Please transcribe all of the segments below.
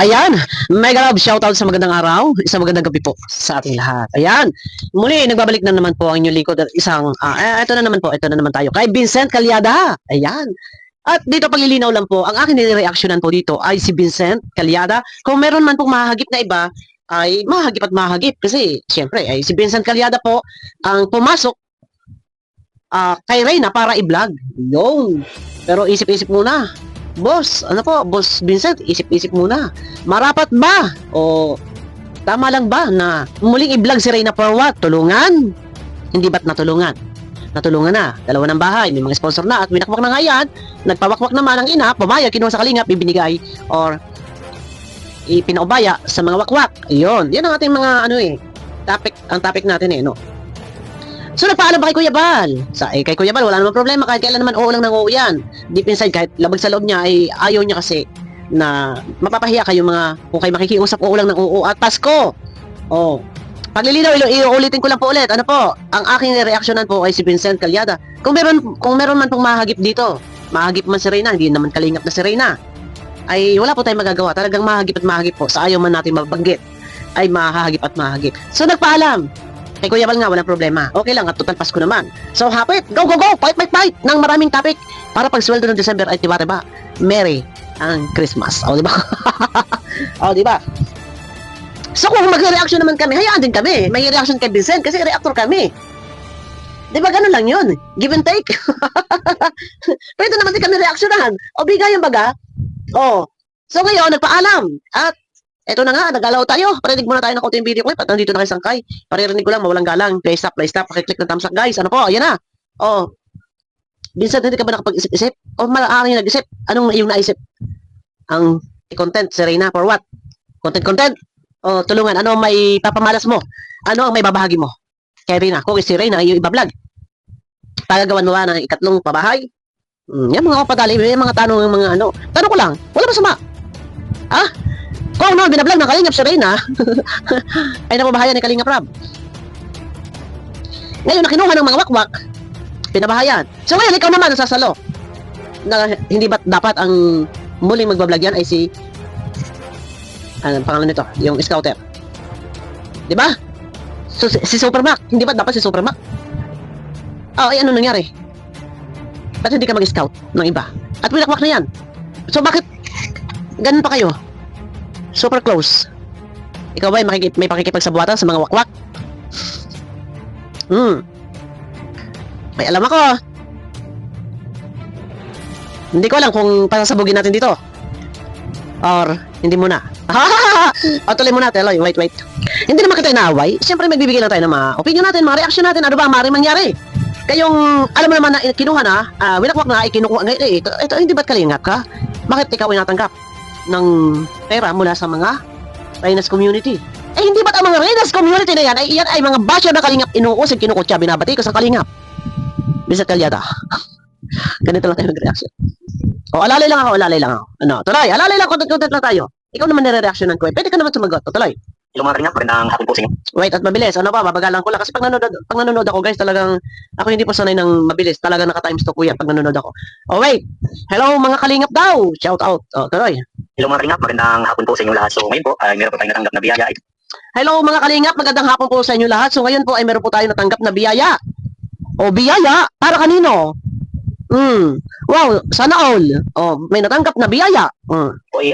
Ayan, mega love shoutout sa magandang araw, isang magandang gabi po sa ating lahat. Ayan, muli nagbabalik na naman po ang inyong likod at isang, ito na naman tayo kay Vincent Calyada. Ayan, at dito paglilinaw lang po, ang aking nireaksyonan po dito ay si Vincent Calyada. Kung meron man pong mahagip na iba, ay mahagip at mahagip kasi siyempre ay si Vincent Calyada po ang pumasok kay Reyna para i-vlog. Yung, pero isip-isip muna. Boss, ano po, Boss Vincent, isip-isip muna. Marapat ba? O tama lang ba na muling i-vlog si Reyna for what? Tulungan? Hindi ba't natulungan? Natulungan na. Dalawa ng bahay, may mga sponsor na at winakwak na nga yan. Nagpawakwak naman ang ina, pumayag, kinuha sa kalingap, ibinigay or ipinaubaya sa mga wakwak. Yun, yan ang ating mga ang topic natin no. So nagpaalam pa kay Kuya Bal. Kay Kuya Bal wala namang problema kahit kailan naman oo lang nang oo yan. Deep inside kahit labag sa loob niya ay ayaw niya kasi na mapapahiya kayo kung kayo makikiusap oo lang ng oo at Pasko. Oh. Paglilinaw, iulitin ko lang po ulit. Ano po? Ang aking reaksyonan po ay si Vincent Calyada. Kung meron man pong mahagip dito, mahagip man si Reyna, hindi naman kalingap na si Reyna, ay wala po tayong magagawa. Talagang mahagip at mahagip po. Sa ayaw man natin mabanggit, ay mahagip at mahagip. So nagpaalam. Kay Kuya Bal nga, walang problema. Okay lang, at total Pasko naman. So, hapit, go, go, go, fight, fight, fight, ng maraming topic para pag sweldo ng December ay tiba-tiba, Merry ang Christmas. O, di ba? O, di ba? So, kung mag-reaction naman kami, hayaan din kami. May reaction kay Vincent kasi reactor kami. Di ba, ganun lang yun. Give and take. Pwede naman din kami reaksyonan. O, bigayan baga. O, so ngayon, nagpaalam. At eto na nga, nagalaw tayo. Parinig muna tayo ng konting video clip at nandito na kay Sangkay. Paririnig ko lang, mawalang galang. Play stop, pakiclick ng thumbs up guys. Ano po, ayan na. Oh, Vincent, hindi ka ba nakapag-isip-isip? O maaaring nag-isip? Anong iyong naisip? Ang content si Reyna for what? Content. O tulungan, ano may papamalas mo? Ano ang may babahagi mo? Kay Reyna, kung si Reyna yung iba-vlog. Pagagawan mo ba ng ikatlong pabahay? Yan mga kapadali, may mga tanong Tanong ko lang, wala ba sama? Ha? Kung noon binablog ng Kalingap si Reyna ay napabahayan ni Kalingap Rab. Ngayon nakinuha ng mga wakwak, pinabahayan. So ngayon ikaw naman nasasalo. Hindi ba dapat ang muling magbablog yan ay si anong pangalan nito? Yung scouter. Di ba? So si Supermac, hindi ba dapat si Supermac? Ay ano nangyari? Ba't hindi ka mag-scout ng iba? At winakwak na yan. So bakit ganun pa kayo? Super close. Ikaw ba may pakikipagsabuatan sa mga wakwak? May alam ako. Hindi ko alam kung pasasabugin natin dito. Or, hindi muna. O, tuloy muna natin. Wait. Hindi naman kita inaaway. Siyempre, magbibigay lang tayo ng mga opinion natin, mga reaction natin. Ano ba ang maaaring mangyari? Kayong, alam mo naman na kinuha na, winakwak na, kinukuha ngayon. Ito, hindi ba't kalingap ka? Bakit ikaw ay natanggap ng pera mula sa mga Reyna's community? Hindi ba't ang mga Reyna's community na yan ay mga basher na Kalingap inuusig, kinukutya, binabati ko sa Kalingap? Vincent Calyada. Ganito lang tayo mag-reaction. O, alalay lang ako. Ano, tuloy, alalay lang, content lang tayo. Ikaw naman nire-reactionan ko Pwede ka naman sumagot. O, tuloy. Hello mga Kalingap, magandang hapon po sa inyo. Wait, at mabilis. Ano ba, babagalan ko lang. Kasi pag nanonood ako, guys, talagang, ako hindi po sanay ng mabilis. Talagang naka-times to kuya pag nanonood ako. Oh, wait. Hello, mga Kalingap daw. Shout out. Oh, tuloy. Hello mga Kalingap, magandang hapon po sa inyo lahat. So ngayon po, ay meron po tayong natanggap na biyaya. Hello, mga Kalingap, magandang hapon po sa inyo lahat. So ngayon po, ay meron po tayong natanggap na biyaya. O, biyaya? Para kanino? Wow, sana all. Oh, may natanggap na biyaya. Po ay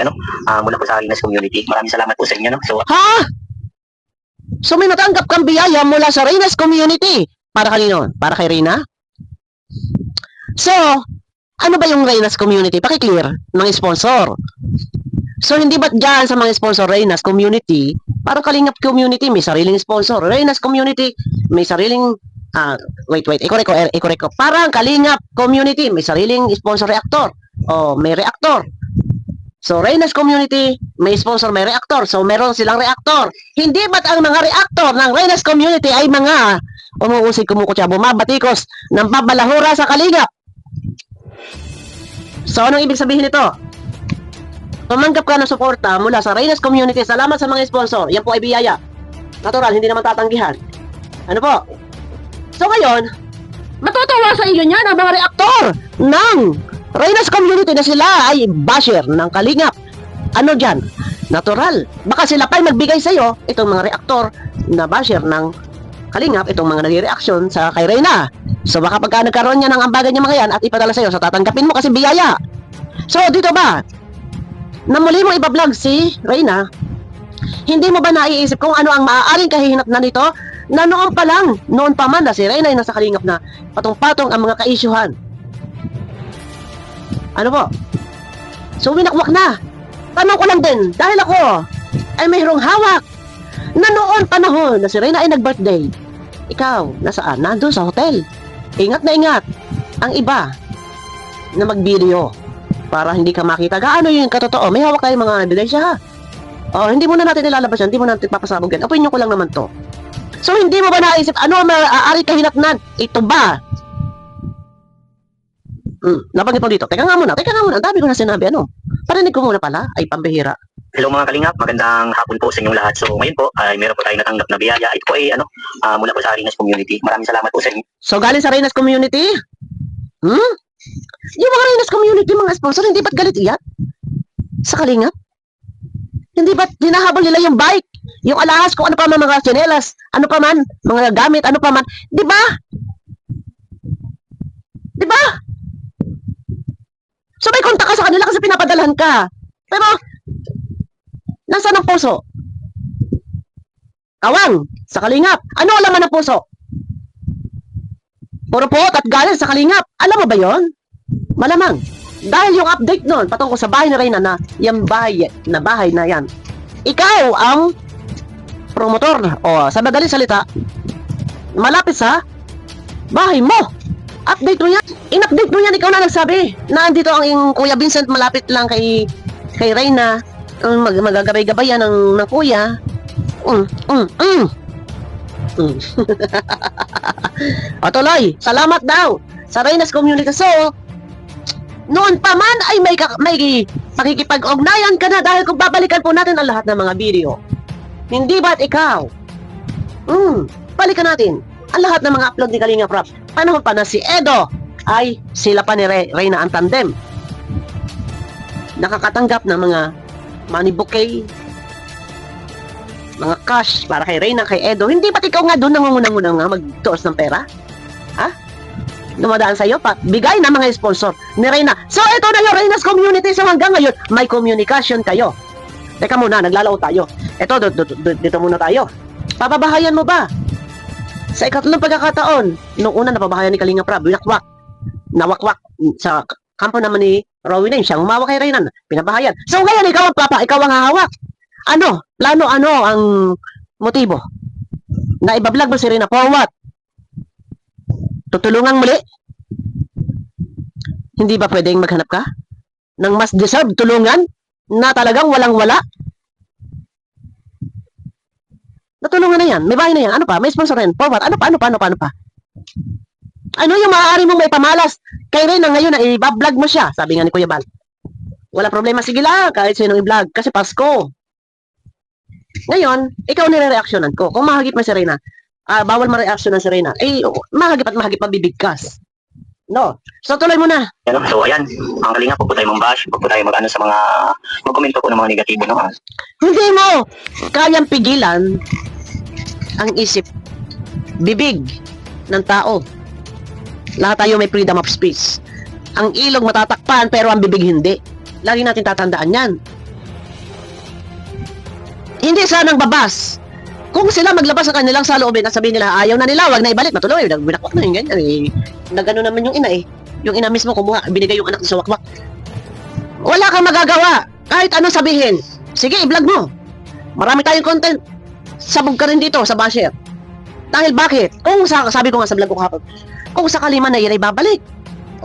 mula po sa Reyna's community. Maraming salamat po sa inyo. No? So, ha? So may natanggap kang biyaya mula sa Reyna's community. Para kanino? Para kay Reyna? So, ano ba yung Reyna's community? Paki-clear ng sponsor. So hindi ba't dyan sa mga sponsor Reyna's community, parang Kalingap community, may sariling sponsor. Reyna's community, may sariling wait, ikorek ko. Parang Kalingap community, may sariling sponsor reactor. O, may reactor. So, Reyna's community, may sponsor, may reactor. So, meron silang reactor. Hindi ba't ang mga reactor ng Reyna's community ay mga umuusig, kumukutya, bumabatikos ng pabalahura sa Kalingap? So, anong ibig sabihin nito? Tumanggap ka ng suporta mula sa Reyna's community. Salamat sa mga sponsor. Yan po ay biyaya. Natural, hindi naman tatanggihan. Ano po? So ngayon, matutuwa sa iyo niyan ang mga reaktor ng Reyna's community na sila ay basher ng Kalingap. Ano dyan? Natural. Baka sila pa'y magbigay sa'yo, itong mga reaktor na basher ng Kalingap, itong mga nagre-reaction sa kay Reyna. So baka pagka nagkaroon niya ng ambagan niya mga yan at ipadala sa'yo, so tatanggapin mo kasi biyaya. So dito ba, na muli mo ibablog si Reyna, hindi mo ba naiisip kung ano ang maaaring kahihinat na nito? Na noon pa lang, noon pa man na si Reyna ay nasa Kalingap na patong-patong ang mga ka-isyuhan. Ano po? So winakwak na. Tanong ko lang din, dahil ako ay mayroong hawak na noon panahon na si Reyna ay nag-birthday. Ikaw, nasaan? Nandun sa hotel. Ingat na ingat. Ang iba na mag-video para hindi ka makita. Gaano yung katotoo? May hawak tayong mga ebidensya ha. O, hindi mo na natin ilalabas yan. Hindi mo natin papasabog yan. Opinion ko lang naman to. So, hindi mo ba naisip, ano ang maaari kahinatnan? Ito ba? Nabanggit mo dito. Teka nga muna. Ang dami ko na sinabi. Ano? Parinig ko muna pala. Ay, pambihira. Hello mga Kalingap, magandang hapon po sa inyong lahat. So ngayon po ay meron po tayong natanggap na biyaya. Ito po ay mula po sa Reyna's Community. Maraming salamat po sa inyo. So, galing sa Reyna's Community? Yung mga Reyna's Community, mga sponsor, hindi ba't galit iyan? Sa Kalingap? Hindi ba't hinahabol nila yung bike? Yung alahas, kung ano pa man mga tsinelas, ano pa man, mga gamit, ano pa man. Di ba? Di ba? So, may kontak ka sa kanila kasi pinapadalhan ka. Pero, nasaan ang puso? Kawang, sa Kalingap. Ano ang laman ng puso? Puro pot at galing sa Kalingap. Alam mo ba yon? Malamang. Dahil yung update nun, patungkol sa bahay ni Reyna na, yung bahay na yan. Ikaw ang promotor. O, sa madaling salita, malapit sa bahay mo. Update mo yan. In-update mo yan, ikaw na nagsabi. Na andito ang yung Kuya Vincent malapit lang kay Reyna. Magagabay-gabay yan ng kuya. O tuloy, salamat daw sa Reyna's Community. So, noon pa man ay may pakikipag-ugnayan ka na dahil kung babalikan po natin ang lahat ng mga video. Hindi ba't ikaw? Balikan natin ang lahat ng mga upload ni Kalingap Rap. Panahon pa na si Edo ay sila pa ni Reyna ang tandem. Nakakatanggap ng mga money bouquet, mga cash para kay Reyna, kay Edo. Hindi ba't ikaw nga doon nangungunang nga magtuos ng pera? Ha? Dumadaan sa'yo pa, bigay na mga sponsor ni Reyna. So, ito na yung Reyna's Community. So, hanggang ngayon, may communication kayo. Teka muna, naglalao tayo. Ito, dito muna tayo. Papabahayan mo ba? Sa ikatlong pagkakataon, noong una napabahayan ni Kalingap Rap, nawakwak sa kampo naman ni Rowena, siyang umawak kay Reyna, pinabahayan. So ngayon, ikaw ang hahawak. Ano? Plano, ano ang motibo? Na ibablog mo si Reyna, for what? Tutulungan muli? Hindi ba pwedeng maghanap ka ng mas deserved tulungan na talagang walang-wala? Natulungan na yan, may bahay na yan, ano pa? May sponsor rin, for what? Ano pa? Ano yung maaari mong may pamalas kay Reyna ngayon na i-vlog mo siya? Sabi nga ni Kuya Bal. Wala problema, sige lang, kahit sino i-vlog, kasi Pasko. Ngayon, ikaw nire-reactionan ko. Kung mahagip mo si Reyna, bawal ma-reactionan si Reyna, mahagip mabibigkas. No. So, tuloy mo na. So, ayan, ang Kalingap, huwag po tayo mambash, huwag po tayo sa mga, mag-komento po ng mga negatibo, no? Hindi mo kayang pigilan ang isip, bibig ng tao. Lahat tayo may freedom of speech. Ang ilog matatakpan pero ang bibig hindi. Lagi natin tatandaan yan. Hindi sila nang babas. Kung sila maglabas sa kanilang saloobin at sabihin nila ayaw na nila, wag na ibalik, matuloy, binakwak na yung ganyan. Nagano naman yung ina eh. Yung ina mismo kumuha, binigay yung anak sa wakwak. Wala kang magagawa. Kahit anong sabihin. Sige, i-vlog mo. Marami tayong content. Sabog ka rin dito sa basher. Dahil bakit? Kung sabi ko nga sa vlog ko kahapon, kung sakali man na yan ay babalik.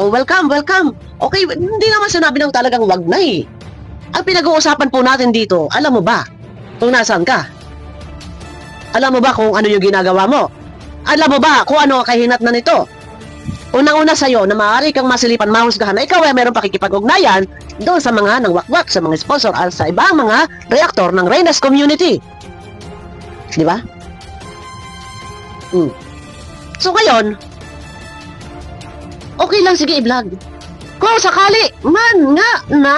Oh, welcome. Okay, hindi naman sinabi ng talagang wag na eh. Ang pinag-uusapan po natin dito, alam mo ba kung nasaan ka? Alam mo ba kung ano yung ginagawa mo? Alam mo ba kung ano ang kahinat na nito? Unang-una sa'yo na maaari kang masilipan, mahusgahan na ikaw ay meron pakikipag-ugnayan doon sa mga nangwakwak, sa mga sponsor at sa ibang mga reaktor ng Reyna's Community. Di ba? So ngayon, okay lang, sige i-vlog. Kung sakali man nga na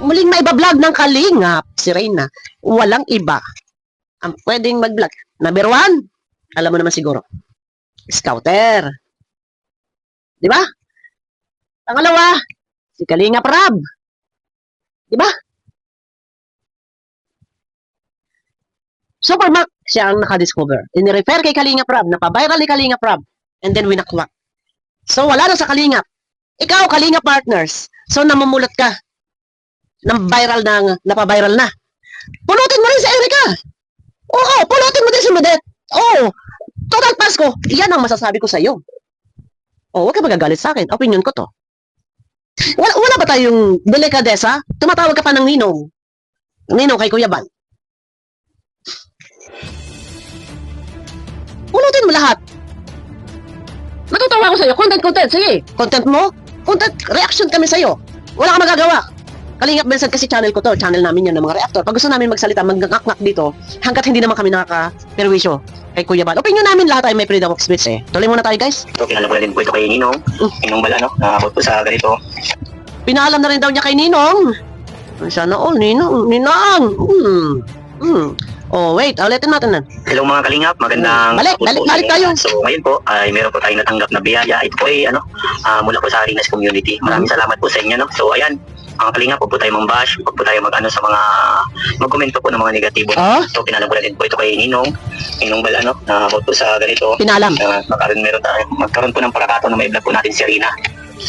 muling maiba-vlog ng Kalingap si Reyna. Walang iba ang pwedeng mag-vlog. Number 1, alam mo naman siguro, Scouter. Di ba? Pangalawa, si Kalingap Rab. Di ba? Supermac, siya ang nakadiscover. Inirefer kay Kalingap Rab, napaviral ni Kalingap Rab, and then winakwak. So, wala na sa Kalingap. Ikaw, Kalingap Partners, so namumulot ka ng viral na, napaviral na. Pulutin mo rin si Erica. Oo, pulutin mo din si Medet. Oo, total Pasko. Iyan ang masasabi ko sa iyo. Oh, huwag ka magagalit sa akin. Opinion ko to. Wala ba tayong delikadesa? Tumatawag ka pa ng ninong. Ninong kay Kuya Bal. Pulutin mo lahat. Matutuwa ako sa'yo. Content. Sige. Content mo? Content. Reaction kami sa'yo. Wala ka magagawa. Kalingap Benson kasi channel ko to. Channel namin yan ng mga reactor. Pag gusto namin magsalita, mag-ngak-ngak dito, hanggat hindi naman kami nakaka-perwisyo kay Kuya Bal. Opinion namin lahat ay may freedom of speech eh. Tuloy muna tayo guys. So, kinala ko na din po ito kay Ninong. Ninong Bal, nakabot po sa ganito. Pinaalam na rin daw niya kay Ninong. Sana all, Ninong. Oh, wait. Ulitin natin na. Hello mga Kalingap, magandang Balik hapon po sa tayo. inyo. So ngayon po ay meron po tayong natanggap na biyaya. Ito po ay mula po sa Harinas Community. Maraming salamat po sa inyo. No? So ayan, mga Kalingap, huwag po tayo mang-bash, huwag po tayo sa mga mag-komento po ng mga negatibo. Oh? So pinalam ko na din po ito kay Ninong Bal, na about po sa ganito. Pinalam. Magkaroon po ng parakataon na may vlog po natin si Rina.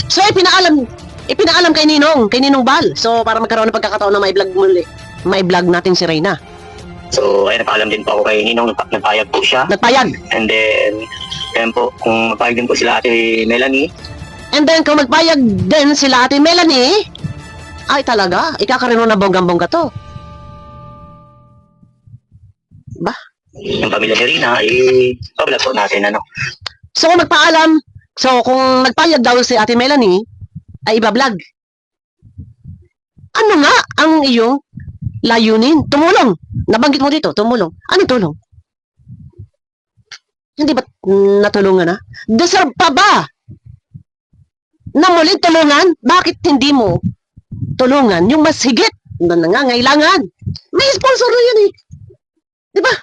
So, ipinaalam kay Ninong Bal. So, para magkaroon ng pagkakataon na mai-vlog muli. Mai-vlog natin si Reyna. So, ayun, napaalam din po ako kay Ninong, nagpayag po siya. Nagpayag. And then, ayun po, kung magpayag din po sila Ate Melanie. And then, kung magpayag din sila Ate Melanie, ay talaga, ikakaroon na bonggang-bongga to. Ba? Yung pamilya ni Rina, pablog po natin, So, kung nagpayag daw si Ate Melanie, ay iba-vlog. Ano nga ang iyong layunin? Tumulong. Nabanggit mo dito, tumulong. Anong tulong? Hindi ba natulungan na? Deserve pa ba? Na muling tulungan? Bakit hindi mo tulungan yung mas higit na nangangailangan? May sponsor na yan eh. Di ba?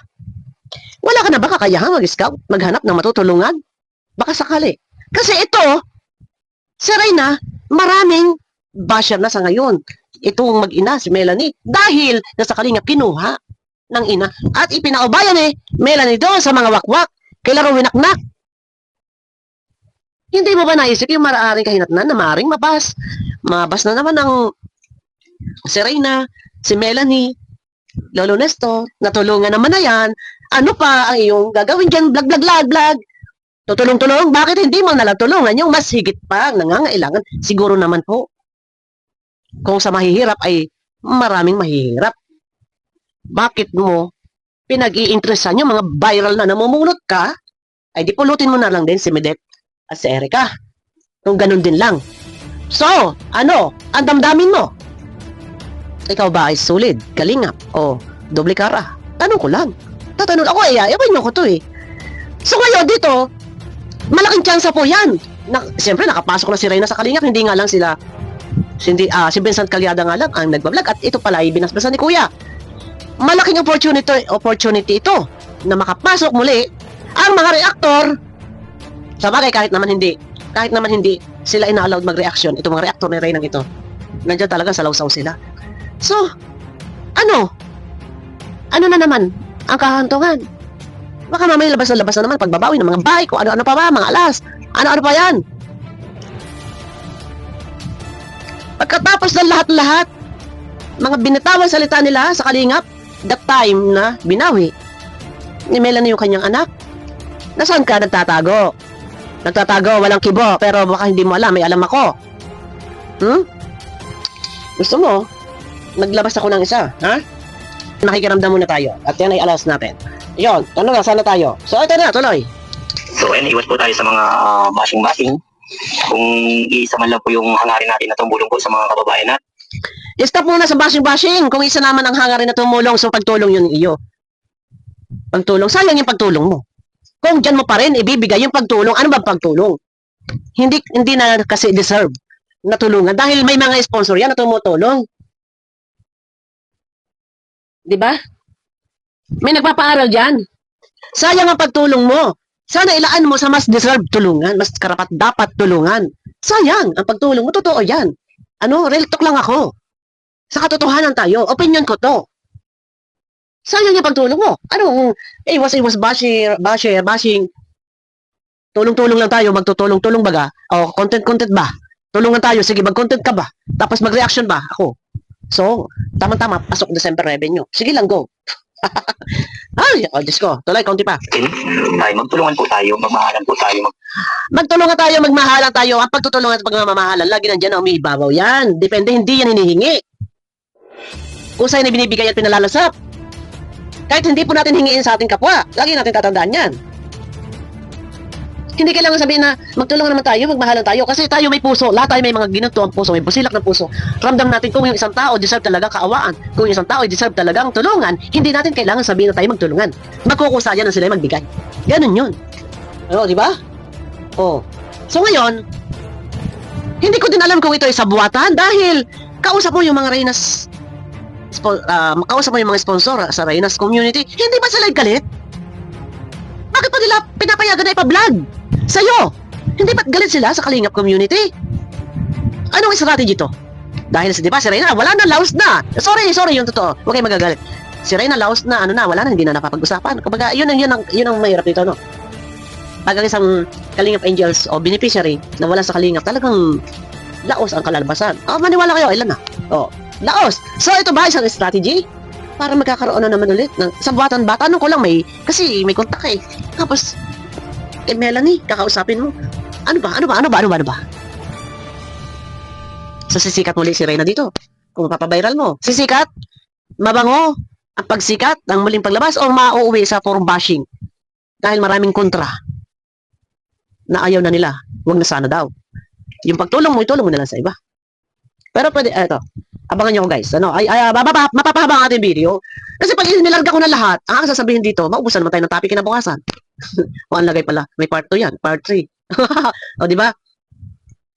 Wala ka na ba kakayahan mag-scout? Maghanap ng matutulungan? Baka sakali. Kasi ito, si Reyna, maraming basher na sa ngayon. Itong mag-ina, si Melanie, dahil nasa Kalingap kinuha ng ina at ipinaubayan Melanie doon sa mga wakwak kay laro winaknak. Hindi mo ba naisip yung maaaring kahinatnan na maaaring mabas na naman ng si Reyna, si Melanie, Lolo Nestor, natulungan naman na yan. Ano pa ang iyong gagawin dyan? Vlog. Tutulong-tulong? Bakit hindi mo nalang tulungan yung mas higit pa ang nangangailangan? Siguro naman po. Kung sa mahihirap ay maraming mahihirap. Bakit mo pinag-iinteresan yung mga viral na namumulot ka? Ay di pulutin mo na lang din si Medet at si Erica. Kung ganun din lang. So, ano? Ang damdamin mo? Ikaw ba ay solid, kalingap, o doble kara? Tanong ko lang. Tatanong ako ewan nyo ko to eh. So ngayon dito, malaking tsansa po yan. Siyempre nakapasok na si Reyna sa Kalingap, hindi nga lang sila, si Vincent Calyada nga lang ang nagbablog at ito pala ay binasbasan ni Kuya. Malaking opportunity ito na makapasok muli ang mga reactor. Sabagay kahit naman hindi sila ina-allowed mag-reaction, itong mga reactor ni Reyna ito. Nandiyan talaga sa lawsaw sila. So, ano na naman ang kahantungan? Baka mamaya labas na naman pagbabawi ng mga bike o ano-ano pa ba, mga alas. Ano-ano pa yan? Pagkatapos ng lahat-lahat, mga binitawan salita nila sa Kalingap, that time na binawi ni Melanie yung kanyang anak. Nasaan ka nagtatago? Nagtatago, walang kibo, pero baka hindi mo alam, may alam ako. Gusto mo? Naglabas ako ng isa, ha? Nakikiramdam muna tayo. At yan ay alas natin. Yun, tanong na, sana tayo. So, ito na, tuloy. So, iwas po tayo sa mga bashing-bashing. Kung isa man lang po yung hangarin natin na tumulong po sa mga kababayan natin. Stop muna sa bashing-bashing. Kung isa naman ang hangarin na tumulong, so pagtulong yun iyo. Pagtulong, sayang yung pagtulong mo. Kung dyan mo pa rin ibibigay yung pagtulong, ano ba pagtulong? Hindi na kasi deserve na tulungan. Dahil may mga sponsor yan na tumutulong. Di ba? May nagpapaaral dyan. Sayang ang pagtulong mo. Sana ilaan mo sa mas deserve tulungan, mas karapat dapat tulungan. Sayang ang pagtulong mo. Totoo yan. Ano? Real talk lang ako. Sa katotohanan tayo. Opinion ko to. Sayang yung pagtulong mo. Ano? Iwas bashing. Tulong-tulong lang tayo. Magtutulong-tulong baga. O, content ba? Tulungan tayo. Sige, mag-content ka ba? Tapos mag-reaction ba? Ako. So, tama-tama. Pasok December revenue. Sige lang, go. Ay, Diyos ko. Tuloy, konti pa. Ay, magtulungan po tayo, magmahalan po tayo. Magtulungan tayo, magmahalan tayo. Ang pagtutulungan at pagmamahalan, lagi nandiyan na umiibabaw yan. Depende, hindi yan hinihingi. Kung sa'yo na binibigay at pinalalasap. Kahit hindi po natin hingiin sa ating kapwa, lagi natin tatandaan yan. Hindi kailangan sabihin na magtulungan naman tayo, magmahalan tayo. Kasi tayo may puso, lahat tayo may mga ginanto ang puso, may busilak ng puso. Ramdam natin kung yung isang tao deserve talaga kaawaan, kung yung isang tao deserve talagang tulungan, hindi natin kailangan sabihin na tayo magtulungan. Magkukusa yan na sila magbigay. Ganun yun. Ano, di ba? Oh. So ngayon, hindi ko din alam kung ito ay sabuatan dahil kausap mo yung mga Reynas, kausap mo yung mga sponsor sa Reynas community, hindi ba sila galit? Bakit pa nila pinapayagan na ipa-vlog? Sa'yo! Hindi ba't galit sila sa Kalingap community? Anong strategy to? Dahil di ba si Reyna, wala na, laos na. Sorry, yung totoo. Huwag kayo magagalit. Si Reyna, laos na, wala na, hindi na napapag-usapan. Kumbaga, yun ang mahirap dito, no? Pag ang isang Kalingap Angels o beneficiary na wala sa Kalingap, talagang laos ang kalalabasan. Maniwala kayo, ilan na? Laos. So, ito ba isang strategy? Para magkakaroon na naman ulit ng sabuatan ba? Tanong ko lang, kasi may kontak eh. Tapos, kay Melanie, kakausapin mo. Ano ba? So, sisikat muli si Reyna dito. Kung mapapaviral mo. Sisikat, mabango, ang pagsikat, ang muling paglabas, o mauuwi sa forum bashing. Dahil maraming kontra na ayaw na nila. Huwag na sana daw. Yung pagtulong mo, itulong mo na lang sa iba. Pero pwede, eto, abangan nyo ko guys. Mapapahaba ang ating video. Kasi pag nilarga ko na lahat, ang sasabihin dito, maubusan naman tayo ng topic kinabukasan. O, ang lagay pala, may part 2 yan, part 3. O, di ba?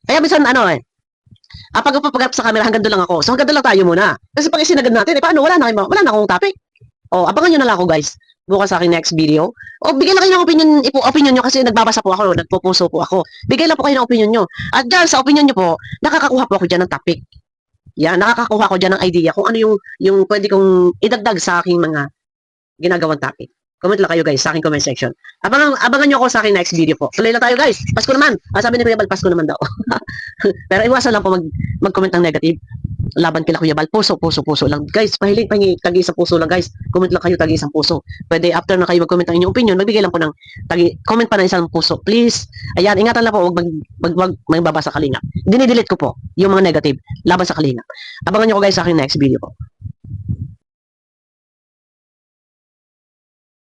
Kaya minsan, pag upapagarap sa camera, hanggang doon lang ako. So, hanggang doon lang tayo muna. Kasi pag isinagad natin, paano? Wala na akong topic. O, abangan nyo na lang ako guys. Bukas sa aking next video. O, bigyan lang kayo ng opinion nyo kasi nagbabasa po ako, nagpupuso po ako. Bigay lang po kayo ng opinion nyo. At dyan, sa opinion nyo po, nakakakuha po ako dyan ng topic. Yan, nakakakuha ko dyan ng idea kung ano yung pwede kong idagdag sa aking mga ginagawang topic. Comment lang kayo guys sa aking comment section. Abangan nyo ako sa aking next video po. Tuloy lang tayo guys. Pasko naman. Sabi ni Kuya Bal, Pasko naman daw. Pero iwasan lang po mag-comment ng negative. Laban kila Kuya Bal. Puso lang. Guys, pahiling tagi-isang puso lang guys. Comment lang kayo tagi-isang puso. Pwede after na kayo mag-comment ng inyong opinion, magbigay lang po ng comment pa ng isang puso. Please. Ayan, ingatan lang po. Huwag magbaba sa Kalingap. Dinidelete ko po yung mga negative laban sa Kalingap. Abangan nyo ko guys sa aking next video po.